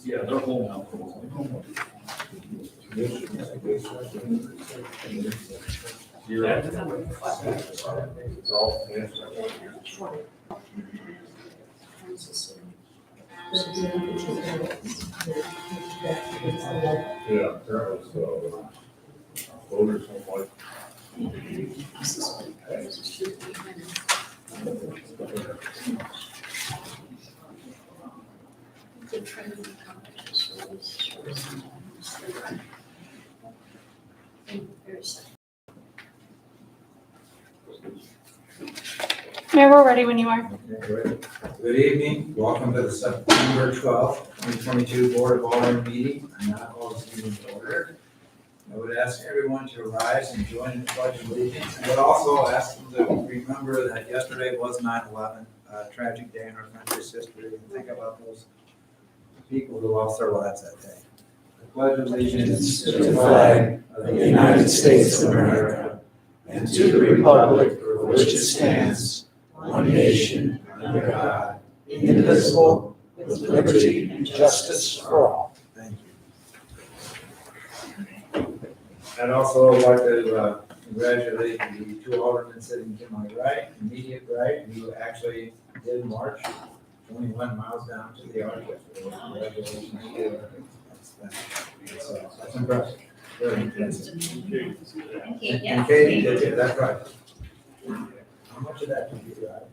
Yeah, they're home now. Yeah, apparently so. Voters don't like. Mayor, we're ready when you are. Okay, great. Good evening. Welcome to the September 12th, 2022 Board of Aldermen meeting. I now call this meeting to order. I would ask everyone to rise and join in the Pledge of Allegiance. I would also ask them to remember that yesterday was 9/11, a tragic day in our country's history, and think about those people who lost their lives that day. I pledge allegiance to the flag of the United States of America and to the republic for which it stands, one nation, under God, indivisible, with liberty and justice for all. Thank you. I'd also like to congratulate the two aldermen sitting to my right, immediate right, who actually did march 21 miles down to the Arctic. Congratulations. That's impressive. Very impressive. And Katie did too, that's right. How much of that did you drive?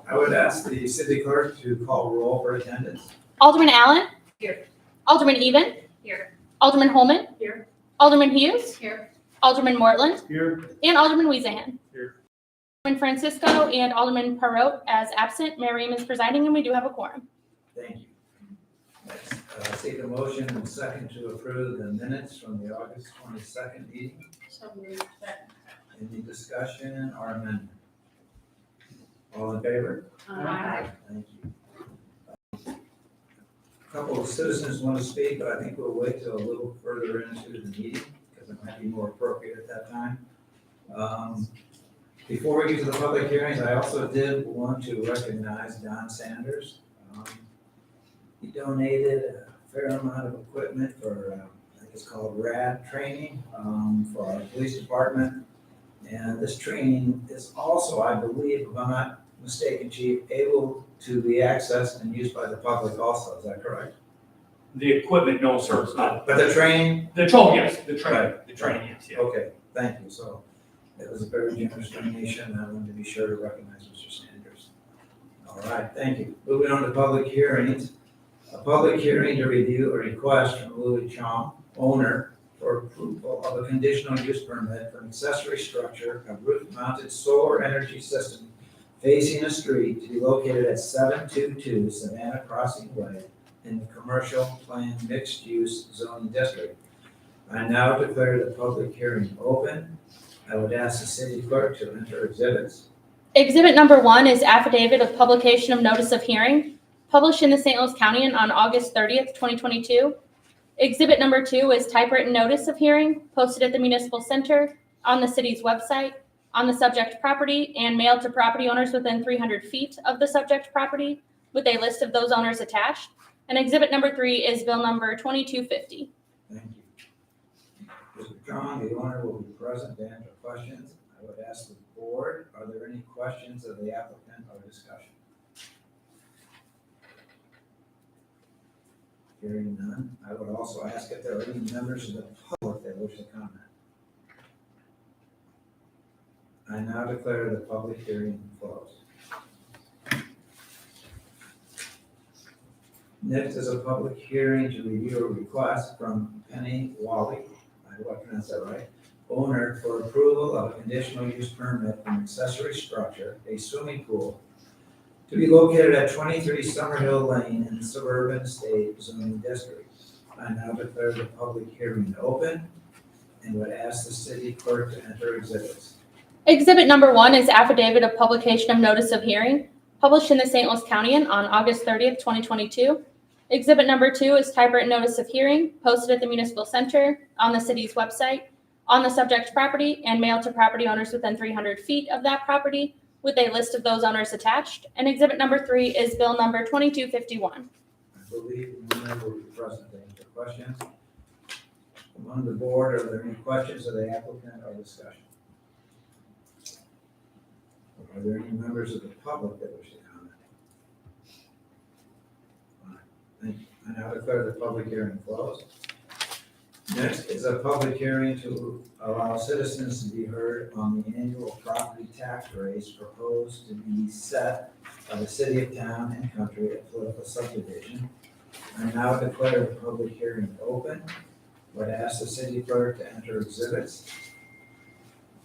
I would ask the city clerk to call roll for attendance. Alderman Allen? Here. Alderman Even? Here. Alderman Holman? Here. Alderman Hughes? Here. Alderman Mortland? Here. And Alderman Weezahan? Here. Alderman Francisco and Alderman Parrot as absent. Mayor Ream is presiding and we do have a quorum. Thank you. Take a motion and second to approve the minutes from the August 22nd meeting. So moved. Any discussion or amendment? All in favor? Aye. Thank you. A couple of citizens want to speak, but I think we'll wait till a little further into the meeting because it might be more appropriate at that time. Before we get to the public hearings, I also did want to recognize Don Sanders. He donated a fair amount of equipment for, I think it's called RAD training for our police department. And this training is also, I believe, if I'm not mistaken, Chief, able to be accessed and used by the public also. Is that correct? The equipment, no, sir, it's not. But the training? Yes, the training, yes, yeah. Okay, thank you. So it was a very generous donation. I wanted to be sure to recognize Mr. Sanders. All right, thank you. Moving on to public hearings. A public hearing to review a request from Louis Chong, owner, for approval of a conditional use permit for an accessory structure, a roof-mounted solar energy system facing a street to be located at 722 Savannah Crossing Way in the commercial plan mixed-use zoning district. I now declare the public hearing open. I would ask the city clerk to enter exhibits. Exhibit number 1 is affidavit of publication of notice of hearing, published in the St. Louis County on August 30th, 2022. Exhibit number 2 is typewritten notice of hearing, posted at the Municipal Center, on the city's website, on the subject property, and mailed to property owners within 300 feet of the subject property, with a list of those owners attached. And exhibit number 3 is bill number 2250. Thank you. Mr. Chong, the owner, will be present to answer questions. I would ask the board, are there any questions of the applicant or discussion? Hearing none, I would also ask if there are any members of the public that wish to comment. I now declare the public hearing closed. Next is a public hearing to review a request from Penny Wally, I hope I pronounced that right, owner for approval of a conditional use permit for an accessory structure, a swimming pool, to be located at 23 Summerhill Lane in the suburban estate zoning district. I now declare the public hearing open and would ask the city clerk to enter exhibits. Exhibit number 1 is affidavit of publication of notice of hearing, published in the St. Louis Countian on August 30th, 2022. Exhibit number 2 is typewritten notice of hearing, posted at the Municipal Center, on the city's website, on the subject property, and mailed to property owners within 300 feet of that property, with a list of those owners attached. And exhibit number 3 is bill number 2251. I believe the owner will be present to answer questions. Among the board, are there any questions of the applicant or discussion? Are there any members of the public that wish to comment? Thank you. I now declare the public hearing closed. Next is a public hearing to allow citizens to be heard on the annual property tax rates proposed to be set by the city of Town and Country at political subdivision. I now declare the public hearing open. Would ask the city clerk to enter exhibits.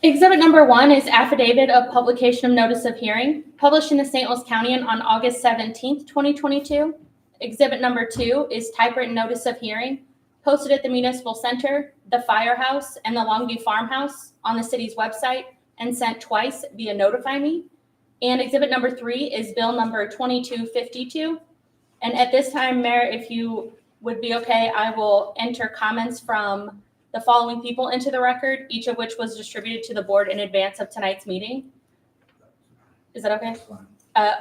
Exhibit number 1 is affidavit of publication of notice of hearing, published in the St. Louis Countian on August 17th, 2022. Exhibit number 2 is typewritten notice of hearing, posted at the Municipal Center, the Firehouse, and the Longview Farmhouse on the city's website, and sent twice via Notify Me. And exhibit number 3 is bill number 2252. And at this time, Mayor, if you would be okay, I will enter comments from the following people into the record, each of which was distributed to the board in advance of tonight's meeting. Is that okay? That's fine.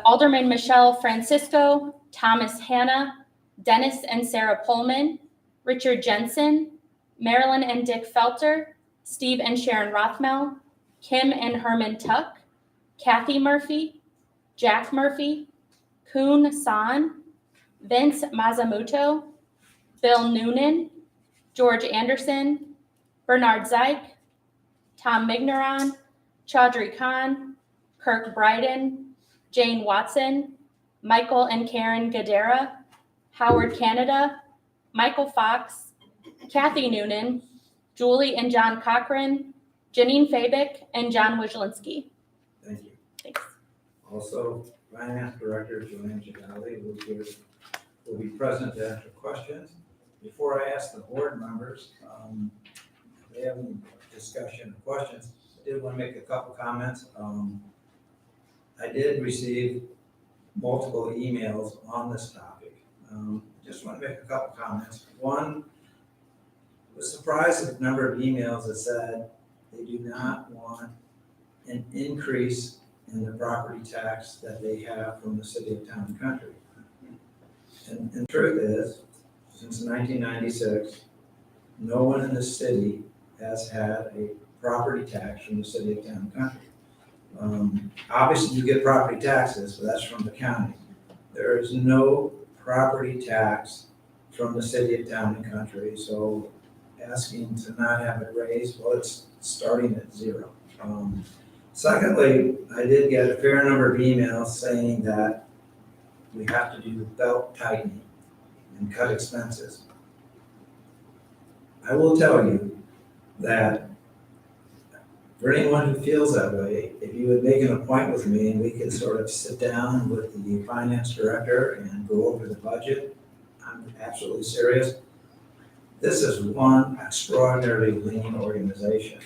Alderman Michelle Francisco, Thomas Hanna, Dennis and Sarah Pullman, Richard Jensen, Marilyn and Dick Felter, Steve and Sharon Rothmel, Kim and Herman Tuck, Kathy Murphy, Jack Murphy, Kuhn San, Vince Mazamuto, Bill Noonan, George Anderson, Bernard Zeich, Tom Migneron, Chaudhry Khan, Kirk Bryden, Jane Watson, Michael and Karen Gadara, Howard Canada, Michael Fox, Kathy Noonan, Julie and John Cochran, Janine Fabic, and John Wojlinski. Thank you. Thanks. Also, Finance Director Joanne Gigali will be present to answer questions. Before I ask the board members, if they have any discussion or questions, I did want to make a couple comments. I did receive multiple emails on this topic. Just want to make a couple comments. One, was surprised at the number of emails that said they do not want an increase in the property tax that they have from the city of Town and Country. And the truth is, since 1996, no one in the city has had a property tax from the city of Town and Country. Obviously, you get property taxes, but that's from the county. There is no property tax from the city of Town and Country, so asking to not have it raised, well, it's starting at zero. Secondly, I did get a fair number of emails saying that we have to do belt tightening and cut expenses. I will tell you that for anyone who feels that way, if you would make an appointment with me and we could sort of sit down with the finance director and go over the budget, I'm absolutely serious. This is one extraordinarily lean organization.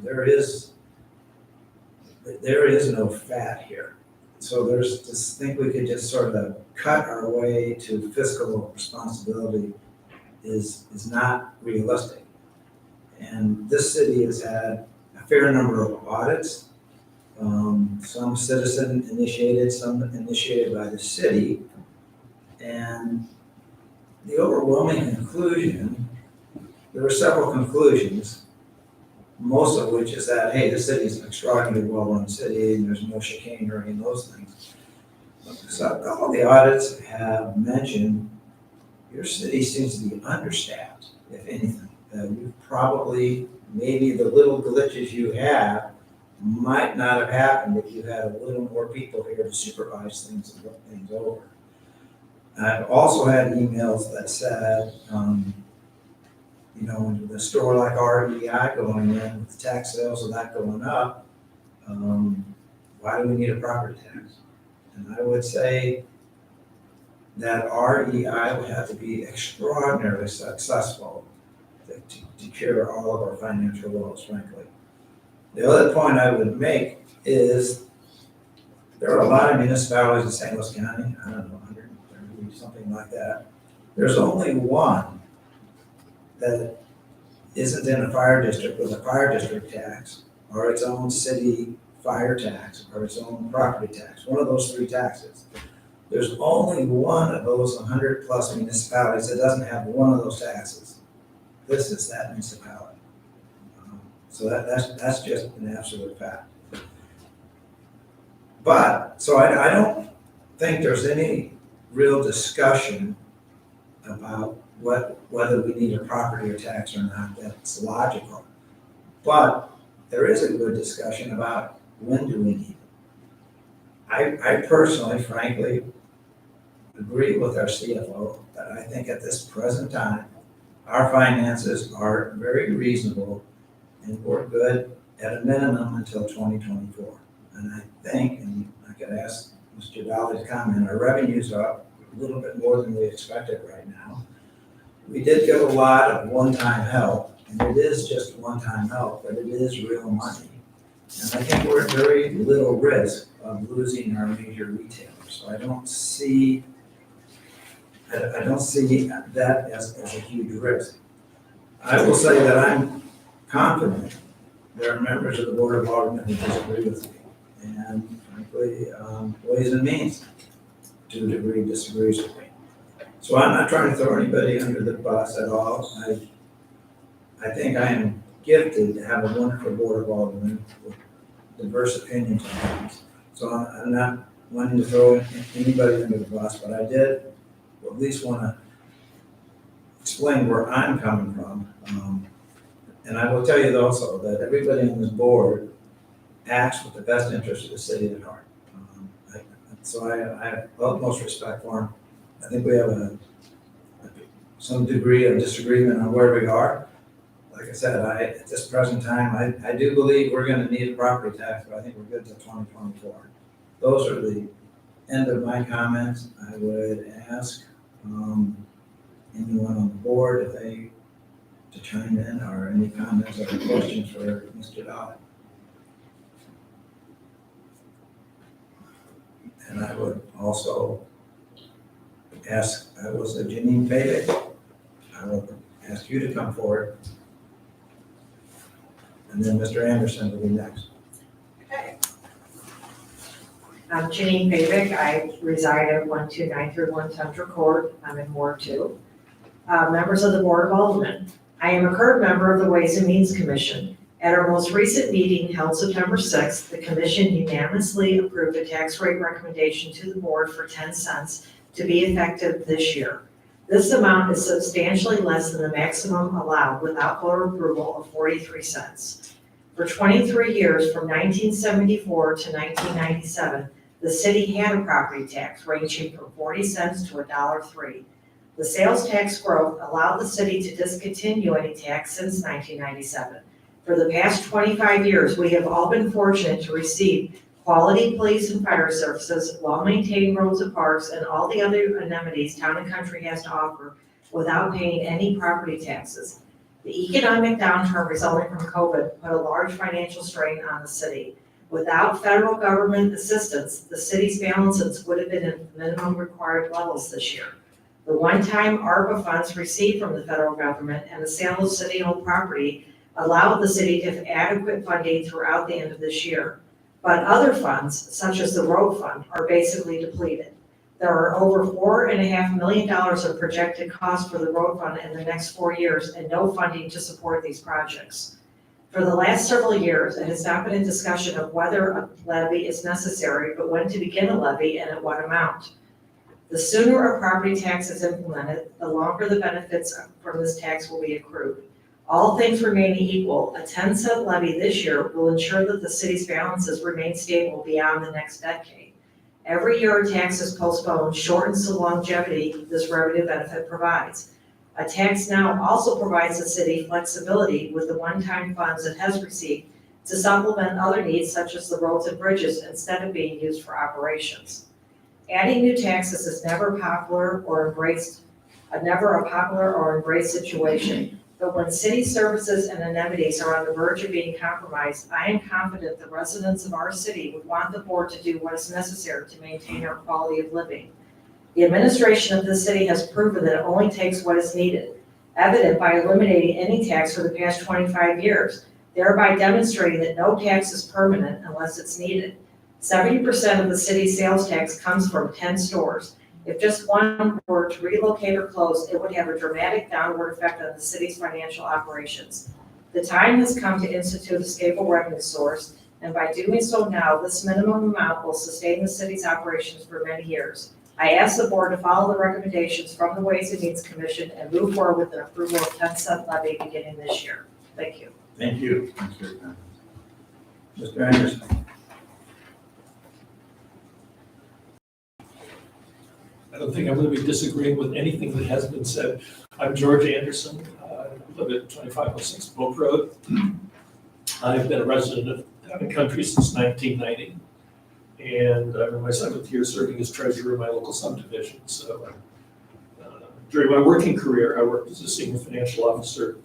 There is no fat here. So there's this think we could just sort of cut our way to fiscal responsibility is not realistic. And this city has had a fair number of audits, some citizen initiated, some initiated by the city. And the overwhelming conclusion, there were several conclusions, most of which is that, hey, this city is an extraordinarily well-run city and there's no chicanery and those things. So a couple of the audits have mentioned your city seems to be understaffed, if anything. You probably, maybe the little glitches you have might not have happened if you had a little more people here to supervise things and look things over. I've also had emails that said you know, with a store like REI going in, with tax sales of that going up, why do we need a property tax? And I would say that REI would have to be extraordinarily successful to cure all of our financial woes, frankly. The other point I would make is there are a lot of municipalities in St. Louis County, I don't know, 130, something like that. There's only one that isn't in a fire district with a fire district tax or its own city fire tax or its own property tax, one of those three taxes. There's only one of those 100+ municipalities that doesn't have one of those taxes. This is that municipality. So that's just an absolute fact. But, so I don't think there's any real discussion about whether we need a property or tax or not. That's logical. But there is a good discussion about when do we need it. I personally, frankly, agree with our CFO that I think at this present time, our finances are very reasonable and we're good at a minimum until 2024. And I think, and I could ask Mr. Dolly to comment, our revenues are up a little bit more than we expected right now. We did get a lot of one-time help, and it is just one-time help, but it is real money. And I think we're at very little risk of losing our major retailers. So I don't see that as a huge risk. I will say that I'm confident there are members of the Board of Aldermen who disagree with me. And frankly, Ways and Means, to a degree, disagrees with me. So I'm not trying to throw anybody under the bus at all. I think I am gifted to have a wonderful Board of Aldermen with diverse opinions on things. So I'm not wanting to throw anybody under the bus, but I did at least want to explain where I'm coming from. And I will tell you also that everybody on this board acts with the best interest of the city at heart. So I have utmost respect for them. I think we have some degree of disagreement on where we are. Like I said, at this present time, I do believe we're going to need a property tax, but I think we're good till 2024. Those are the end of my comments. I would ask anyone on the board if they to chime in or any comments or questions for Mr. Dodd. And I would also ask, I was a Janine Payday. I will ask you to come forward. And then Mr. Anderson will be next. Okay. I'm Janine Pavick. I reside at 12931 Tundra Court. I'm in Ward 2. Members of the Board of Aldermen. I am a current member of the Ways and Means Commission. At our most recent meeting held September 6th, the Commission unanimously approved a tax rate recommendation to the Board for 10 cents to be effective this year. This amount is substantially less than the maximum allowed without voter approval of 43 cents. For 23 years, from 1974 to 1997, the city had a property tax ranging from 40 cents to $1.03. The sales tax growth allowed the city to discontinue any tax since 1997. For the past 25 years, we have all been fortunate to receive quality police and fire services, well-maintained roads and parks, and all the other amenities town and country has to offer without paying any property taxes. The economic downturn resulting from COVID put a large financial strain on the city. Without federal government assistance, the city's balances would have been at minimum required levels this year. The one-time ARPA funds received from the federal government and the sale of city-owned property allowed the city to have adequate funding throughout the end of this year. But other funds, such as the road fund, are basically depleted. There are over $4.5 million of projected costs for the road fund in the next 4 years and no funding to support these projects. For the last several years, it has not been a discussion of whether a levy is necessary, but when to begin a levy and at what amount. The sooner a property tax is implemented, the longer the benefits from this tax will be accrued. All things remaining equal, a 10-cent levy this year will ensure that the city's balances remain stable beyond the next decade. Every year a tax is postponed shortens the longevity this revenue benefit provides. A tax now also provides the city flexibility with the one-time funds it has received to supplement other needs such as the roads and bridges instead of being used for operations. Adding new taxes is never a popular or embraced situation, but when city services and amenities are on the verge of being compromised, I am confident the residents of our city would want the board to do what is necessary to maintain our quality of living. The administration of this city has proven that it only takes what is needed, evident by eliminating any tax for the past 25 years, thereby demonstrating that no tax is permanent unless it's needed. 70% of the city's sales tax comes from 10 stores. If just one were to relocate or close, it would have a dramatic downward effect on the city's financial operations. The time has come to institute a stable revenue source, and by doing so now, this minimum amount will sustain the city's operations for many years. I ask the board to follow the recommendations from the Ways and Means Commission and move forward with an approval of 10-cent levy beginning this year. Thank you. Thank you. Thank you. Mr. Anderson. I don't think I'm going to be disagreeing with anything that has been said. I'm George Anderson. I live at 2506 Boat Road. I've been a resident of Town & Country since 1990. And I'm in my 7th year serving as treasurer of my local subdivision. So during my working career, I worked as a senior financial officer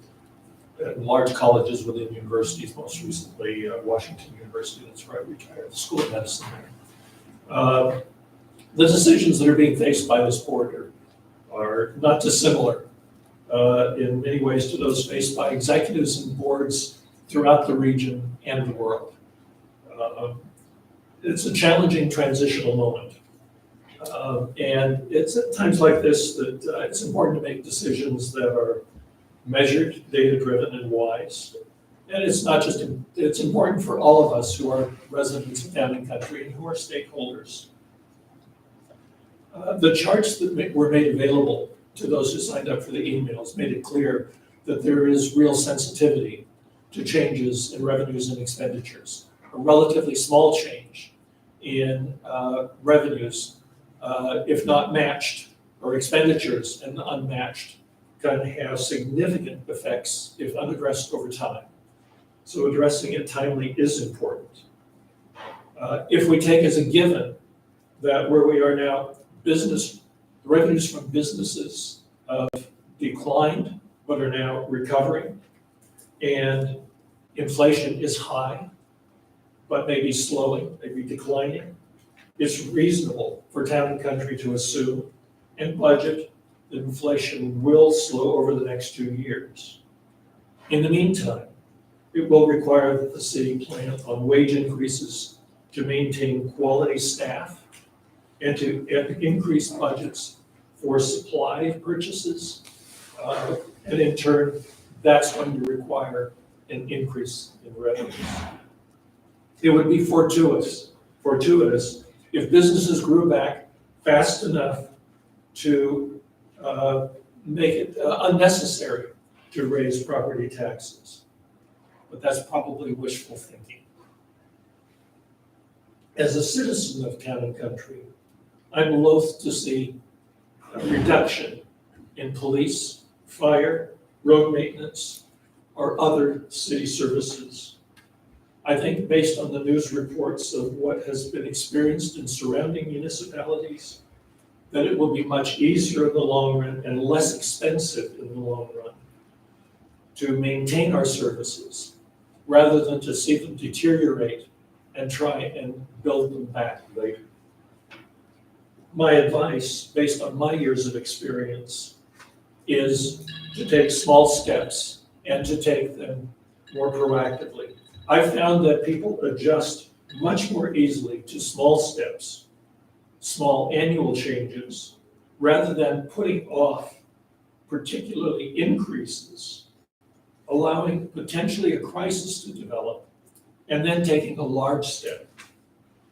at large colleges within universities, most recently Washington University. That's where I retired, the School of Medicine there. The decisions that are being faced by this board are not dissimilar in many ways to those faced by executives and boards throughout the region and the world. It's a challenging transitional moment. And it's at times like this that it's important to make decisions that are measured, data-driven, and wise. And it's not just, it's important for all of us who are residents of Town & Country and who are stakeholders. The charts that were made available to those who signed up for the emails made it clear that there is real sensitivity to changes in revenues and expenditures. A relatively small change in revenues, if not matched, or expenditures and unmatched, can have significant effects if unaddressed over time. So addressing it timely is important. If we take as a given that where we are now, revenues from businesses have declined but are now recovering, and inflation is high but maybe slowing, maybe declining, it's reasonable for Town & Country to assume and budget that inflation will slow over the next 2 years. In the meantime, it will require that the city plan on wage increases to maintain quality staff and to increase budgets for supply purchases. And in turn, that's going to require an increase in revenues. It would be fortuitous if businesses grew back fast enough to make it unnecessary to raise property taxes. But that's probably wishful thinking. As a citizen of Town & Country, I'm loath to see a reduction in police, fire, road maintenance, or other city services. I think based on the news reports of what has been experienced in surrounding municipalities, that it will be much easier in the long run and less expensive in the long run to maintain our services rather than to see them deteriorate and try and build them back later. My advice, based on my years of experience, is to take small steps and to take them more proactively. I've found that people adjust much more easily to small steps, small annual changes, rather than putting off particularly increases, allowing potentially a crisis to develop, and then taking a large step.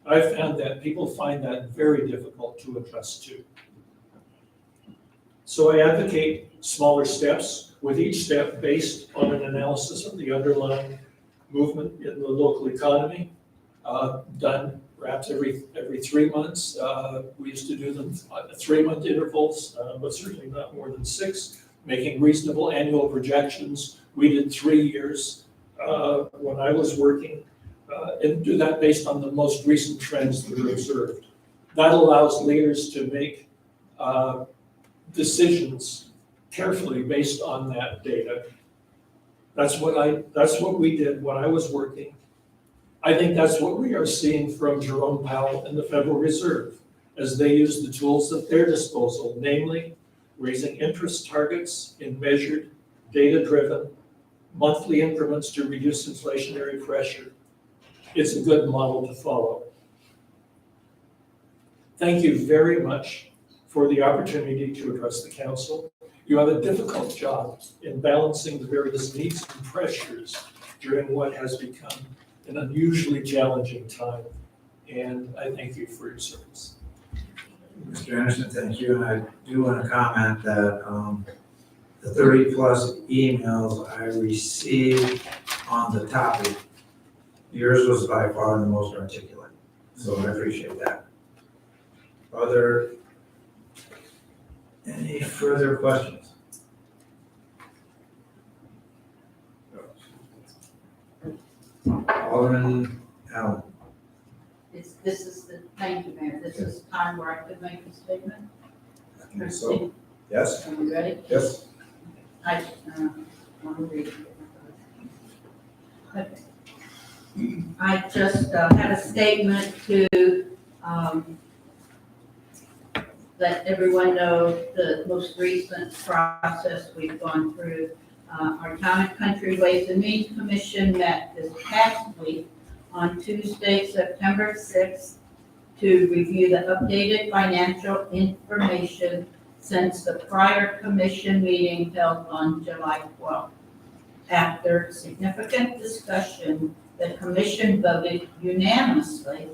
I've found that people find that very difficult to adjust to. So I advocate smaller steps, with each step based on an analysis of the underlying movement in the local economy, done perhaps every 3 months. We used to do them at 3-month intervals, but certainly not more than 6. making reasonable annual projections. We did 3 years when I was working, and do that based on the most recent trends that are observed. That allows leaders to make decisions carefully based on that data. That's what we did when I was working. I think that's what we are seeing from Jerome Powell and the Federal Reserve as they use the tools at their disposal, namely raising interest targets in measured, data-driven, monthly increments to reduce inflationary pressure. It's a good model to follow. Thank you very much for the opportunity to address the council. You have a difficult job in balancing the various needs and pressures during what has become an unusually challenging time. And I thank you for your service. Mr. Anderson, thank you. And I do want to comment that the 30-plus emails I received on the topic, yours was by far the most articulate. So I appreciate that. Are there any further questions? Alderman Allen. This is the, thank you, Mayor, this is the time where I could make a statement. I think so. Yes? Are you ready? Yes? I want to read it. Okay. I just had a statement to let everyone know the most recent process we've gone through. Our Town and Country Ways and Means Commission met this past week on Tuesday, September 6th, to review the updated financial information since the prior commission meeting held on July 12th. After significant discussion, the commission voted unanimously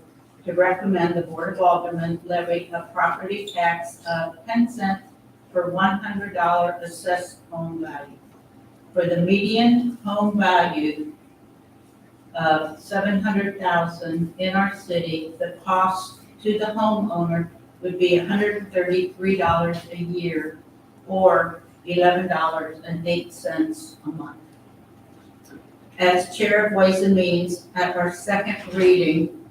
to recommend the Board of Aldermen levy a property tax of 10 cents per $100 assessed home value. For the median home value of $700,000 in our city, the cost to the homeowner would be $133 a year, or $11.08 a month. As Chair of Ways and Means, at our second reading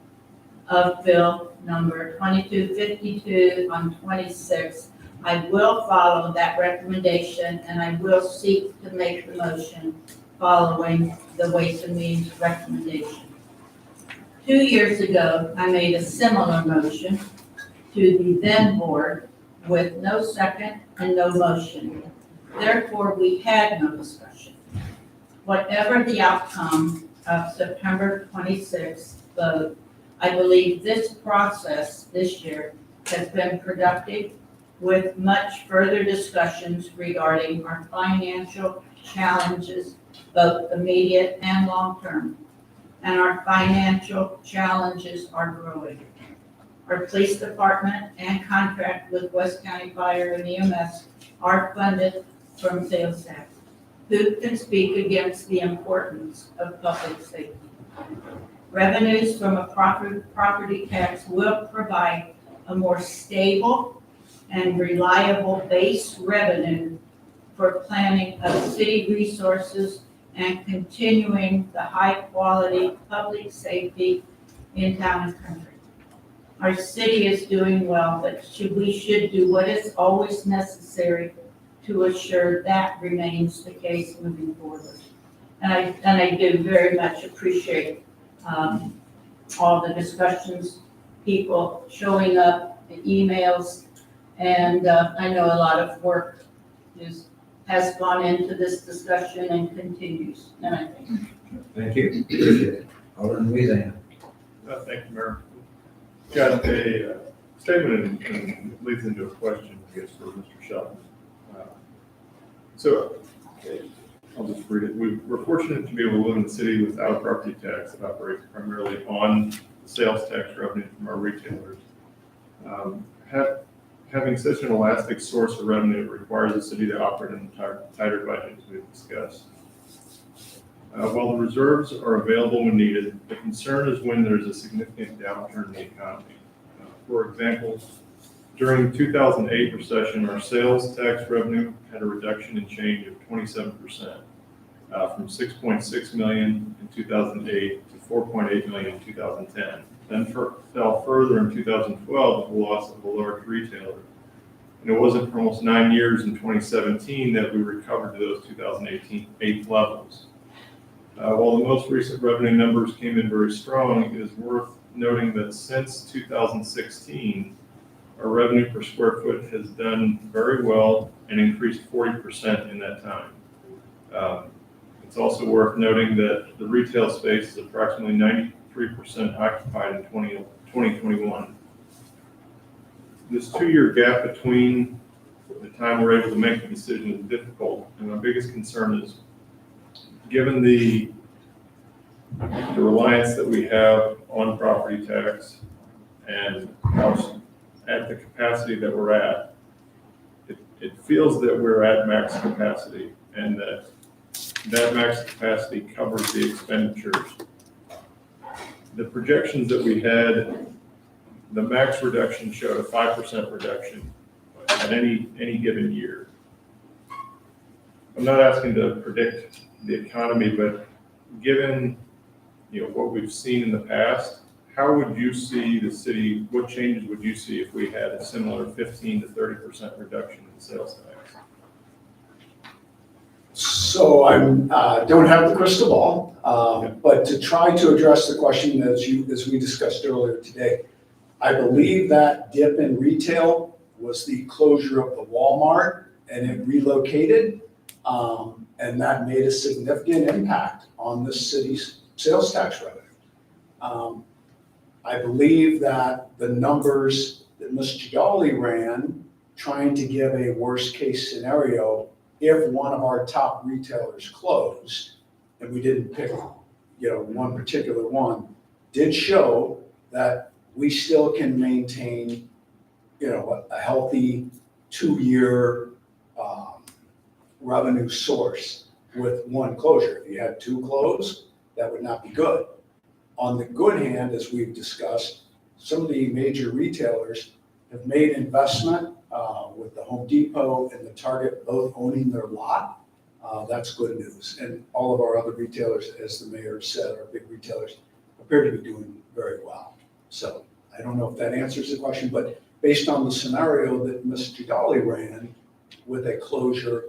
of Bill number 2252 on 26, I will follow that recommendation, and I will seek to make the motion following the Ways and Means recommendation. 2 years ago, I made a similar motion to the then board with no second and no motion. Therefore, we had no discussion. Whatever the outcome of September 26th vote, I believe this process this year has been productive, with much further discussions regarding our financial challenges, both immediate and long-term. And our financial challenges are growing. Our police department and contract with West County Fire and EMS are funded from sales tax. Who can speak against the importance of public safety? Revenues from a property tax will provide a more stable and reliable base revenue for planning of city resources and continuing the high-quality public safety in town and country. Our city is doing well, but we should do what is always necessary to assure that remains the case moving forward. And I do very much appreciate all the discussions, people showing up, the emails, and I know a lot of work has gone into this discussion and continues, and I think. Thank you. Appreciate it. Alderman Louisiana. Thank you, Mayor. Got a statement and it leads into a question, I guess, for Mr. Shelton. So I'll just read it. We're fortunate to be able to live in a city without a property tax that operates primarily on the sales tax revenue from our retailers. Having such an elastic source of revenue requires the city to operate in a tighter budget, as we've discussed. While the reserves are available when needed, the concern is when there's a significant downturn in the economy. For example, During the 2008 recession, our sales tax revenue had a reduction in change of 27%, from 6.6 million in 2008 to 4.8 million in 2010. Then fell further in 2012 with the loss of a large retailer. And it wasn't for almost 9 years in 2017 that we recovered to those 2008 levels. While the most recent revenue numbers came in very strong, it is worth noting that since 2016, our revenue per square foot has done very well and increased 40% in that time. It's also worth noting that the retail space is approximately 93% occupied in 2021. This 2-year gap between the time we're able to make the decision is difficult, and my biggest concern is, given the reliance that we have on property tax and how at the capacity that we're at, it feels that we're at max capacity and that max capacity covers the expenditures. The projections that we had, the max reduction showed a 5% reduction at any given year. I'm not asking to predict the economy, but given what we've seen in the past, how would you see the city, what changes would you see if we had a similar 15 to 30% reduction in sales tax? So I don't have the crystal ball, but to try to address the question as we discussed earlier today, I believe that dip in retail was the closure of the Walmart and it relocated, and that made a significant impact on the city's sales tax revenue. I believe that the numbers that Ms. Jolly ran, trying to give a worst case scenario, if one of our top retailers closed, and we didn't pick, one particular one, did show that we still can maintain, a healthy 2-year revenue source with one closure. If you had 2 closed, that would not be good. On the good hand, as we've discussed, some of the major retailers have made investment with the Home Depot and the Target both owning their lot. That's good news. And all of our other retailers, as the mayor said, our big retailers appear to be doing very well. So I don't know if that answers the question, but based on the scenario that Ms. Jolly ran with a closure,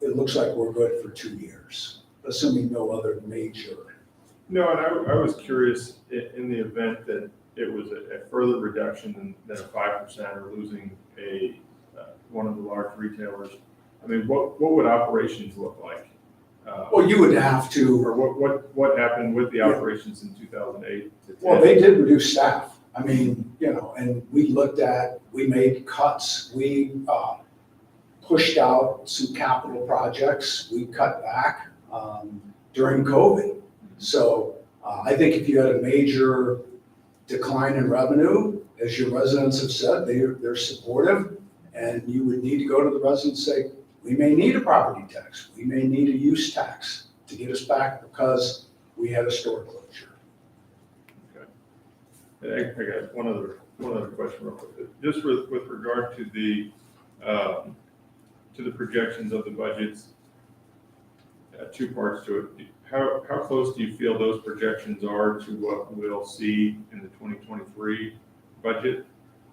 it looks like we're good for 2 years, assuming no other major. No, and I was curious in the event that it was a further reduction than a 5% or losing one of the large retailers. I mean, what would operations look like? Well, you would have to. Or what happened with the operations in 2008 to 10? Well, they did reduce staff. I mean, and we made cuts. We pushed out some capital projects. We cut back during COVID. So I think if you had a major decline in revenue, as your residents have said, they're supportive, and you would need to go to the residents and say, we may need a property tax, we may need a use tax to get us back because we had a store closure. Okay. I got one other question real quick. Just with regard to the projections of the budgets, 2 parts to it. How close do you feel those projections are to what we'll see in the 2023 budget?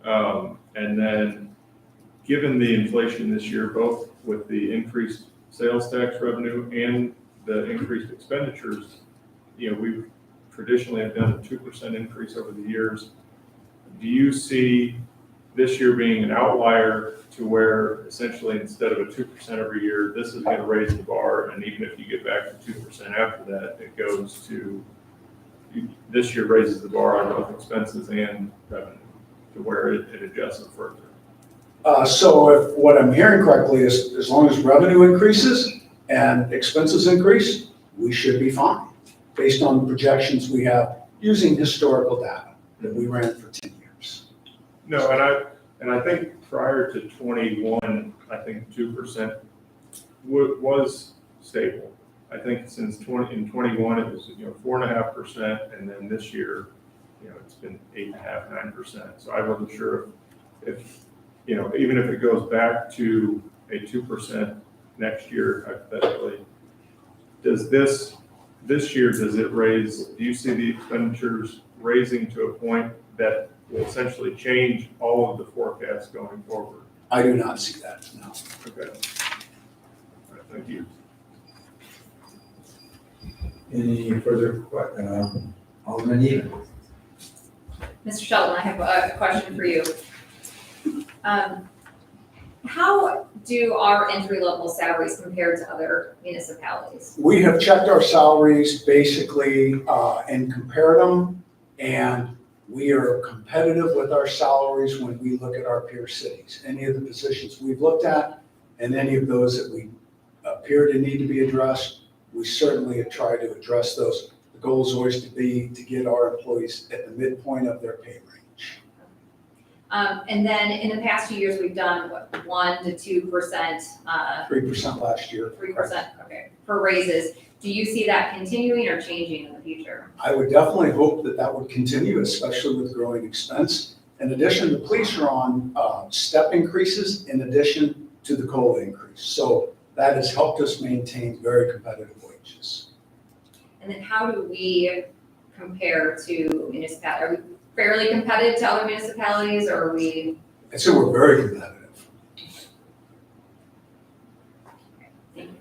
And then, given the inflation this year, both with the increased sales tax revenue and the increased expenditures, we've traditionally have done a 2% increase over the years. Do you see this year being an outlier to where essentially instead of a 2% every year, this is going to raise the bar, and even if you get back to 2% after that, it goes to, this year raises the bar on both expenses and revenue to where it adjusts it further? So if what I'm hearing correctly is as long as revenue increases and expenses increase, we should be fine based on the projections we have using historical data that we ran for 10 years. No, and I think prior to 21, I think 2% was stable. I think since in 21 it was 4.5%, and then this year it's been 8.5%, 9%. So I wasn't sure if, you know, even if it goes back to a 2% next year, hypothetically, does this year, does it raise, do you see the expenditures raising to a point that will essentially change all of the forecasts going forward? I do not see that, no. Okay. All right, thank you. Any further, Alderman Eden? Mr. Shelton, I have a question for you. How do our entry-level salaries compare to other municipalities? We have checked our salaries basically and compared them, and we are competitive with our salaries when we look at our peer cities. Any of the positions we've looked at and any of those that we appear to need to be addressed, we certainly have tried to address those. The goal is always to get our employees at the midpoint of their pay range. And then in the past 2 years, we've done what, 1 to 2%, 3% last year. 3%, okay, for raises. Do you see that continuing or changing in the future? I would definitely hope that that would continue, especially with growing expense. In addition, the police are on step increases in addition to the COLA increase. So that has helped us maintain very competitive wages. And then how do we compare to municipalities? Are we fairly competitive to other municipalities, or are we? I'd say we're very competitive. Thank you.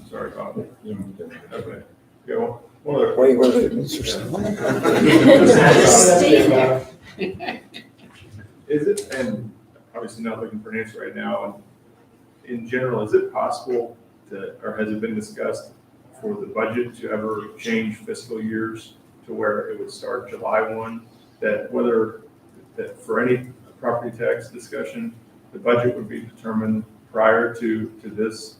Sorry, Bob. Okay. Yeah, one other. Wait, Mr. Is it, and obviously not looking for an answer right now, and in general, is it possible to, or has it been discussed for the budget to ever change fiscal years to where it would start July 1? That whether, that for any property tax discussion, the budget would be determined prior to this,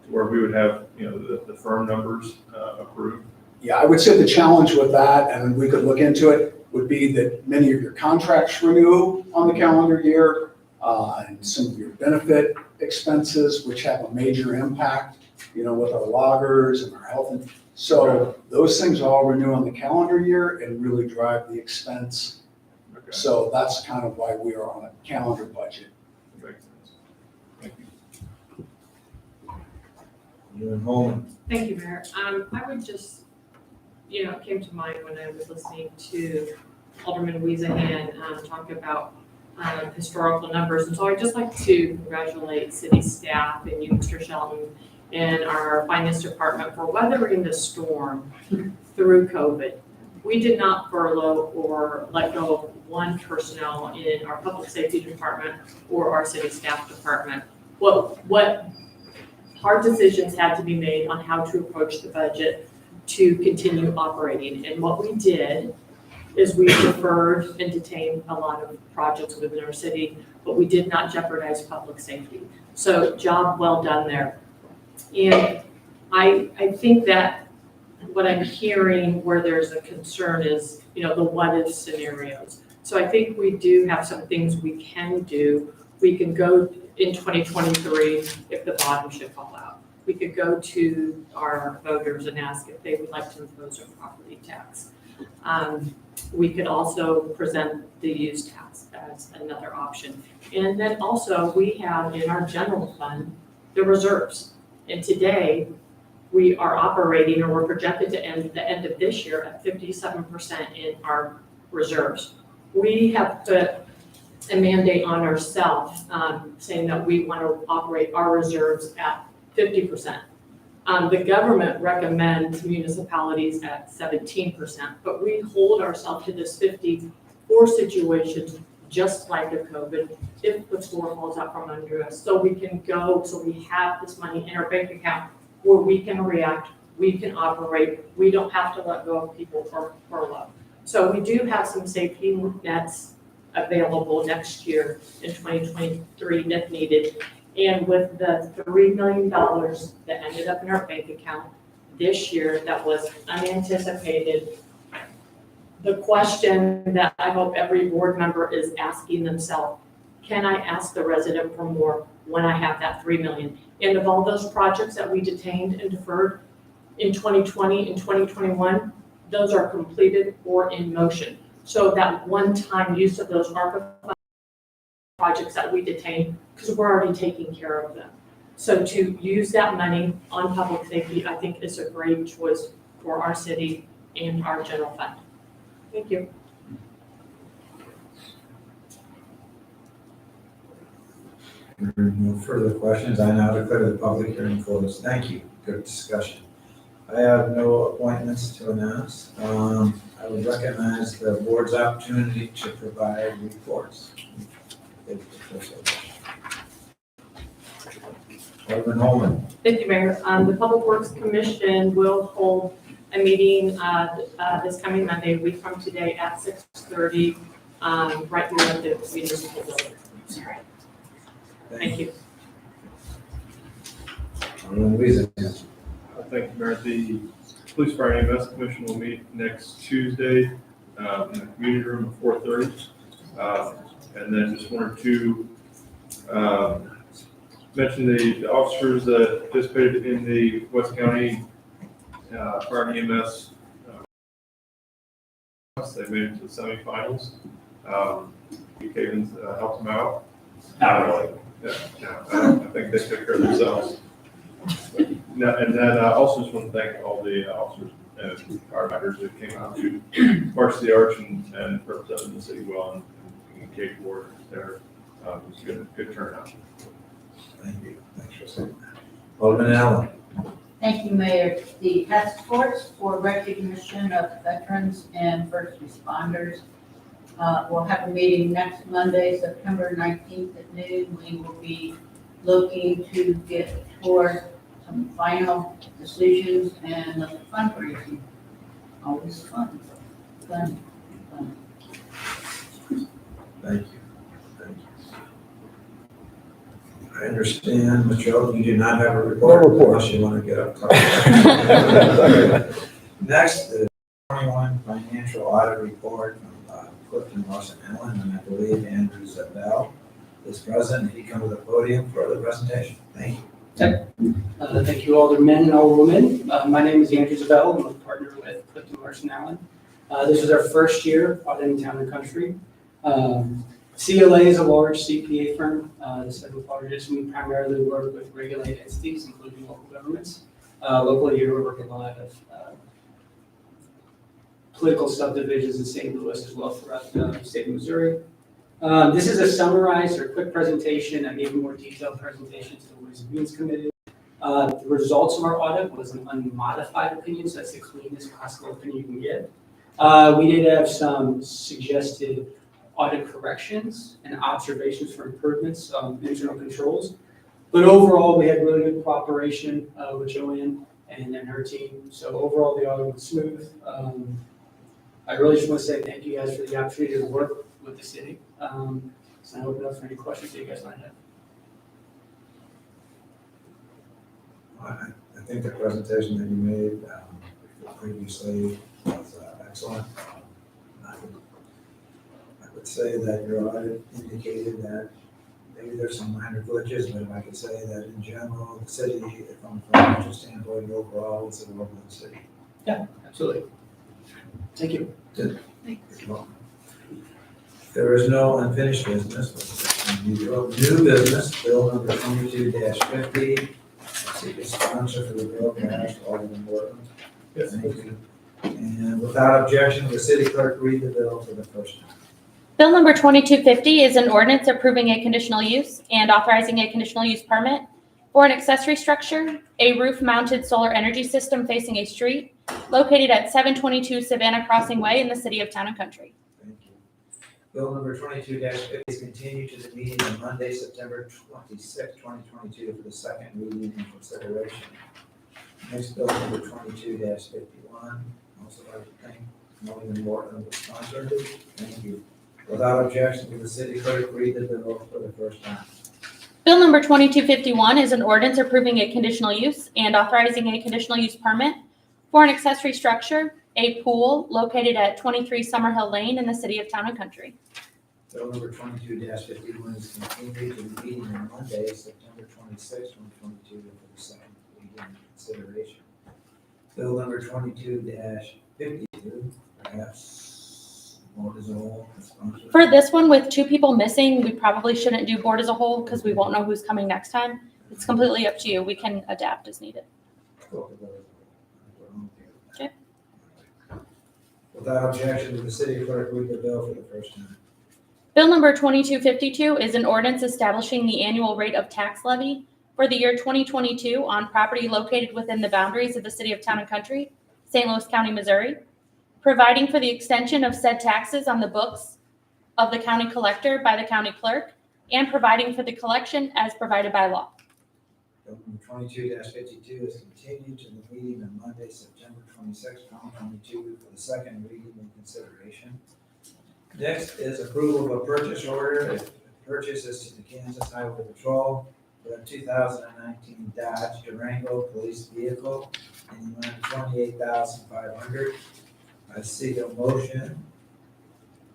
to where we would have, you know, the firm numbers approved? Yeah, I would say the challenge with that, and we could look into it, would be that many of your contracts renew on the calendar year, and some of your benefit expenses, which have a major impact, you know, with our loggers and our health. So those things all renew on the calendar year and really drive the expense. Okay, So that's kind of why we are on a calendar budget. makes sense. Thank you. You and Holman? Thank you, Mayor. I would just, it came to mind when I was listening to Alderman Weezahan talk about historical numbers. And so I'd just like to congratulate city staff and you, Mr. Shelton, and our finance department for weathering the storm through COVID. We did not furlough or let go of one personnel in our public safety department or our city staff department. What hard decisions had to be made on how to approach the budget to continue operating. And what we did is we deferred and detained a lot of projects within our city, but we did not jeopardize public safety. So job well done there. And I think that what I'm hearing where there's a concern is, the what if scenarios. So I think we do have some things we can do. We can go in 2023 if the bottom should fall out. We could go to our voters and ask if they would like to impose a property tax. We could also present the use tax as another option. And then also we have in our general fund, the reserves. And today we are operating, or we're projected to end the end of this year at 57% in our reserves. We have put a mandate on ourselves saying that we want to operate our reserves at 50%. The government recommends municipalities at 17%, but we hold ourselves to this 54 situations, just like a COVID, if the floor falls out from under us. So we can go, so we have this money in our bank account where we can react, we can operate, we don't have to let go of people for furlough. So we do have some safety nets available next year in 2023 if needed. And with the $3 million that ended up in our bank account this year that was unanticipated, the question that I hope every board member is asking themselves, can I ask the resident for more when I have that $3 million? And of all those projects that we detained and deferred in 2020 and 2021, those are completed or in motion. So that one-time use of those ARPA projects that we detain, because we're already taking care of them. So to use that money on public safety, I think is a great choice for our city and our general fund. Thank you. No further questions. I now declare the public hearing closed. Thank you. Good discussion. I have no appointments to announce. I would recognize the board's opportunity to provide reports. Alderman Holman. Thank you, Mayor. The Public Works Commission will hold a meeting this coming Monday, a week from today at 6:30, right here at the municipal building. Sorry. Thank you. Alderman Weezer. Thank you, Mayor. The Police Fire and EMS Commission will meet next Tuesday in the community room at 4:30. And then just wanted to mention the officers that participated in the West County Fire and EMS. They made it to the semifinals. Havens helped them out. Not really. Yeah, I think they took care of themselves. And then I also just want to thank all the officers and firefighters that came out to march the arch and represent the city well and Cape Ward there. It was a good turnout. Thank you. Thanks for saying that. Alderman Allen. Thank you, Mayor. The task force for recognition of veterans and first responders will have a meeting next Monday, September 19th at noon. We will be looking to get toward some final decisions and fundraising. Always fun. Thank you. Thank you. I understand, Mr. Oden, you do not have a report. No report. Unless you want to get up. Next, the 21 financial audit report from Clifton Lawson Allen, and I believe Andrew Zabel is present. He come to the podium for the presentation. Thank you. Thank you, Aldermen and Alderwomen. My name is Andrew Zabel. I'm a partner with Clifton Larson Allen. This is our first year auditing Town and Country. CLA is a large CPA firm. This type of auditors, we primarily work with regulated entities, including local governments. Locally here, we work with a lot of political subdivisions in St. Louis as well throughout the state of Missouri. This is a summarized or quick presentation. I gave a more detailed presentation to the Ways and Means Committee. The results of our audit was an unmodified opinion, so that's the cleanest possible opinion you can get. We did have some suggested audit corrections and observations for improvements, internal controls. But overall, we had really good cooperation with Joanne and her team. So overall, the audit was smooth. I really just want to say thank you guys for the opportunity to work with the city. So I open up for any questions that you guys might have. I think the presentation that you made previously was excellent. I would say that your audit indicated that maybe there's some minor glitches, but if I could say that in general, the city, from a financial standpoint, overall, it's a well-run city. Yeah, absolutely. Thank you. Good. There is no unfinished business. New business, bill number 22-50. Seek a sponsor for the bill, passed, Alderman Borton. Yes. Thank you. And without objection, the city clerk read the bill for the first time. Bill number 2250 is an ordinance approving a conditional use and authorizing a conditional use permit for an accessory structure, a roof-mounted solar energy system facing a street located at 722 Savannah Crossing Way in the city of Town and Country. Thank you. Bill number 22-50 is continued to the meeting on Monday, September 26, 2022 for the second reading and consideration. Next, bill number 22-51. Also like to thank Alderman Morton, the sponsor. Thank you. Without objection, will the city clerk read the bill for the first time? Bill number 2251 is an ordinance approving a conditional use and authorizing a conditional use permit for an accessory structure, a pool located at 23 Summerhill Lane in the city of Town and Country. Bill number 22-51 is continued to the meeting on Monday, September 26, 2022 for the second reading and consideration. Bill number 22-52, perhaps board as a whole. sponsor. For this one, with 2 people missing, we probably shouldn't do board as a whole because we won't know who's coming next time. It's completely up to you. We can adapt as needed. Go for board as a whole. Okay. Without objection, will the city clerk read the bill for the first time? Bill number 2252 is an ordinance establishing the annual rate of tax levy for the year 2022 on property located within the boundaries of the city of Town and Country, St. Louis County, Missouri, providing for the extension of said taxes on the books of the county collector by the county clerk, and providing for the collection as provided by law. Bill number 22-52 is continued to the meeting on Monday, September 26, 2022, for the second reading and consideration. Next is approval of a purchase order. If purchase is to the Kansas Highway Patrol for a 2019 Dodge Durango police vehicle in the amount of $28,500. I seek a motion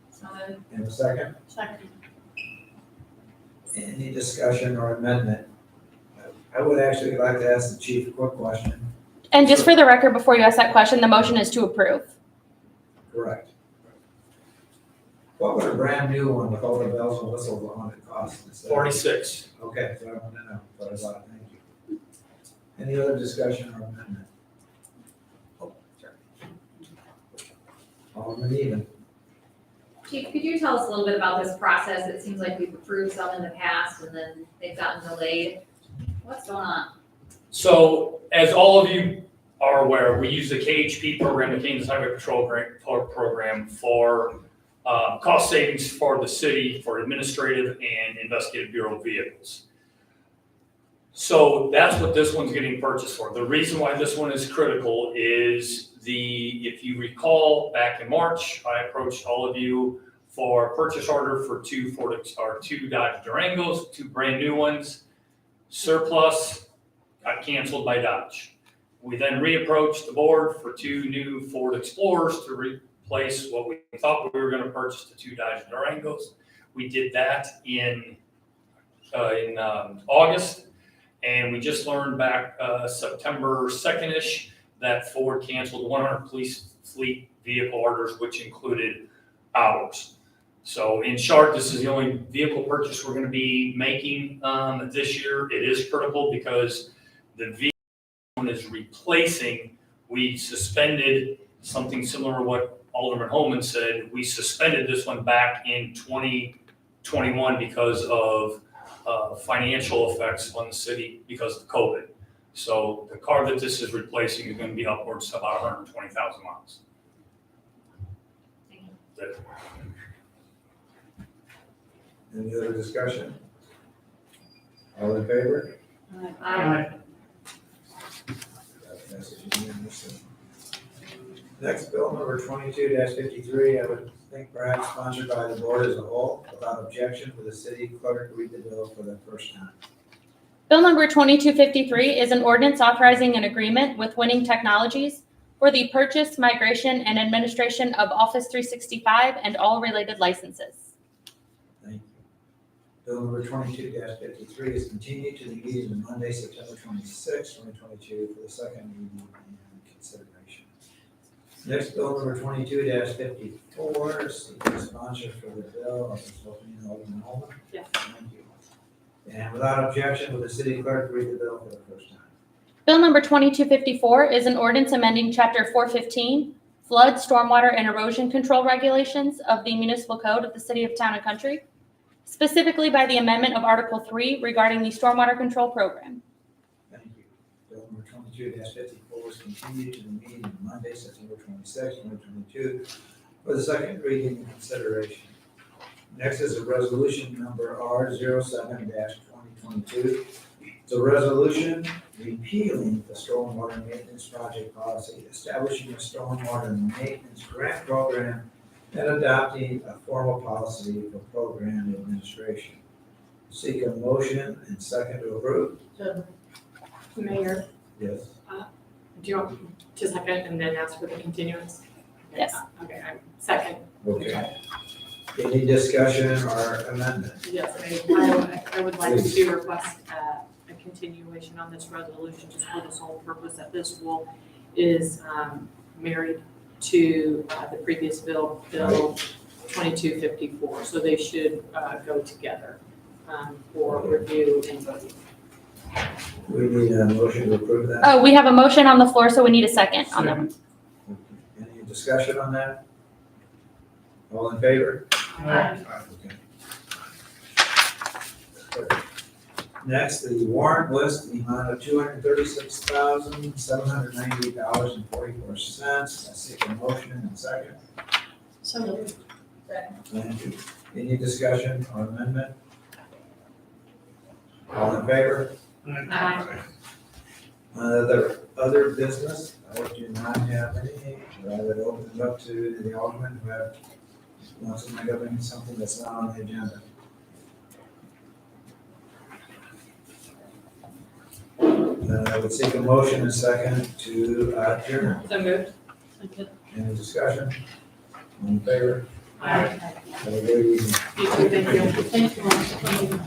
So, and a second. Second. Any discussion or amendment? I would actually like to ask the chief a quick question. And just for the record, before you ask that question, the motion is to approve. Correct. What would a brand new one with all the bells and whistles on it cost? instead of- 46. Okay, so I want to know, so I thought, thank you. Any other discussion or amendment? Oh, sorry. Alderman Even. Chief, could you tell us a little bit about this process? It seems like we've approved some in the past and then they've gotten delayed. What's going on? So, as all of you are aware, we use the KHP program, the Kansas Highway Patrol program, for cost savings for the city for administrative and investigative bureau vehicles. So that's what this one's getting purchased for. The reason why this one is critical is if you recall, back in March, I approached all of you for a purchase order for two Dodge Durangos, 2 brand new ones. Surplus got canceled by Dodge. We then reapproached the board for 2 new Ford Explorers to replace what we thought we were going to purchase, the 2 Dodge Durangos. We did that in August, and we just learned back September 2nd-ish that Ford canceled 100 police fleet vehicle orders, which included ours. So in short, this is the only vehicle purchase we're going to be making this year. It is critical because the vehicle is replacing. We suspended something similar to what Alderman Holman said. We suspended this one back in 2021 because of financial effects on the city because of COVID. So the car that this is replacing is going to be upwards of about 120,000 miles. That's it. Any other discussion? All in favor? Aye. That passes unanimously. Next, bill number 22-53, I would think perhaps sponsored by the board as a whole. Without objection, will the city clerk read the bill for the first time? Bill number 2253 is an ordinance authorizing an agreement with Winning Technologies for the purchase, migration, and administration of Office 365 and all related licenses. Thank you. Bill number 22-53 is continued to the meeting on Monday, September 26, 2022, for the second reading and consideration. Next, bill number 22-54, seeking sponsor for the bill. I was hoping Alderman Holman. Yes. Thank you. And without objection, will the city clerk read the bill for the first time? Bill number 2254 is an ordinance amending Chapter 415, Flood, Stormwater, and Erosion Control Regulations of the Municipal Code of the City of Town and Country, specifically by the amendment of Article 3 regarding the Stormwater Control Program. Thank you. Bill number 22-54 is continued to the meeting on Monday, September 26, 2022, for the second reading and consideration. Next is a resolution number R07-2022. It's a resolution repealing the stormwater maintenance project policy, establishing a stormwater maintenance grant program, and adopting a formal policy for program administration. Seek a motion and second to approve. Mayor, Yes. do you want to second and then ask for the continuance? Yes. Okay, I'm second. Okay. Any discussion or amendment? Yes, I would like Please. to request a continuation on this resolution just for the sole purpose that this will is married to the previous bill, Bill 2254. So they should go together for review and voting. We need a motion to approve that. Oh, we have a motion on the floor, so we need a second on that. Any discussion on that? All in favor? Aye. Okay. Next, the warrant list, the amount of $236,798.44. I seek a motion and second. So moved. Thank you. Any discussion or amendment? All in favor? Other business, I do not have any. I would open it up to the aldermen who have, wants to make up something that's not on the agenda. I would seek a motion and second to adjourn. So moved. Any discussion? All in favor? Aye. Have a good evening. You too, thank you. Thank you.